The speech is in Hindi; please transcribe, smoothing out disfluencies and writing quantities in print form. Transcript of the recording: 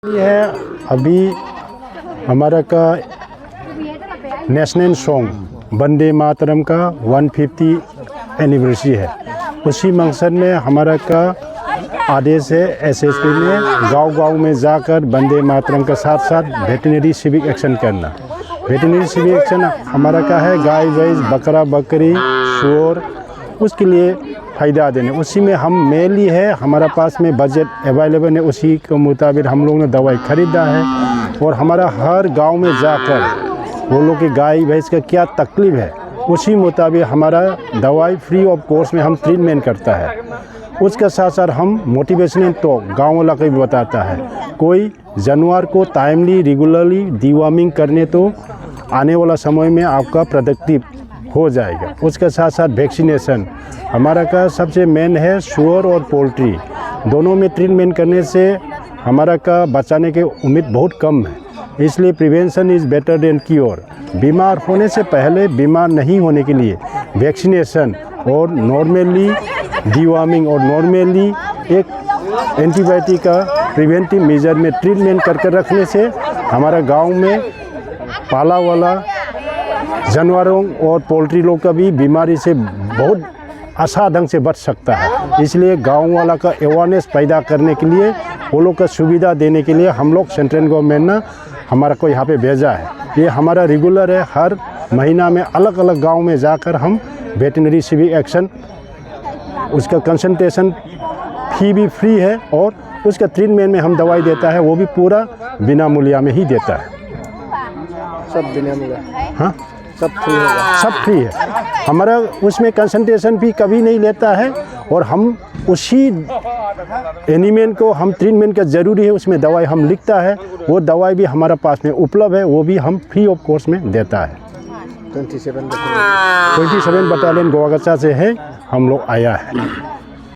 ये है अभी हमारा का नेशनल सॉन्ग वंदे मातरम का 150 एनिवर्सरी है। उसी मकसद में हमारा का आदेश है एसएसपी में गांव-गांव में जाकर वंदे मातरम के साथ साथ वेटरनरी सिविक एक्शन करना। वेटरनरी सिविक एक्शन हमारा का है गाय भैंस बकरा बकरी सूअर उसके लिए फ़ायदा देने। उसी में हम मेनली है हमारा पास में बजट अवेलेबल है, उसी के मुताबिक हम लोग ने दवाई ख़रीदा है और हमारा हर गांव में जाकर वो लोग की गाय भैंस का क्या तकलीफ़ है उसी मुताबिक हमारा दवाई फ्री ऑफ कॉस्ट में हम ट्रीटमेंट करता है। उसके साथ साथ हम मोटिवेशनल टॉक गाँव वाला को भी बताता है, कोई जानवर को टाइमली रेगुलरली डिवॉर्मिंग करने तो आने वाला समय में आपका प्रोडक्टिव हो जाएगा। उसके साथ साथ वैक्सीनेशन हमारा का सबसे मेन है। सूअर और पोल्ट्री दोनों में ट्रीटमेंट करने से हमारा का बचाने के उम्मीद बहुत कम है, इसलिए prevention is better than cure. बीमार होने से पहले बीमार नहीं होने के लिए वैक्सीनेशन और नॉर्मली डिवॉर्मिंग और नॉर्मली एक एंटीबायोटिक का प्रिवेंटिव मेजर में ट्रीटमेंट करके रखने से हमारा गांव में पाला वाला जानवरों और पोल्ट्री लोग का भी बीमारी से बहुत आसान ढंग से बच सकता है। इसलिए गांव वाला का अवेयरनेस पैदा करने के लिए वो लोग का सुविधा देने के लिए हम लोग सेंट्रल गवर्नमेंट ने हमारा को यहाँ पे भेजा है। ये हमारा रेगुलर है, हर महीना में अलग अलग गांव में जाकर हम वेटरनरी सिविक एक्शन उसका कंसल्टेशन फी भी फ्री है और उसका ट्रीटमेंट में हम दवाई देता है वो भी पूरा बिना मूल्य में ही देता है। सब बिना मूल्य? हाँ सब फ्री होगा? सब फ्री है हमारा, उसमें कंसल्टेशन भी कभी नहीं लेता है और हम उसी एनिमल को हम ट्रीटमेंट का ज़रूरी है उसमें दवाई हम लिखता है, वो दवाई भी हमारा पास में उपलब्ध है, वो भी हम फ्री ऑफ कॉस्ट में देता है। 27 बटालियन गोवागचा से है हम लोग आया है।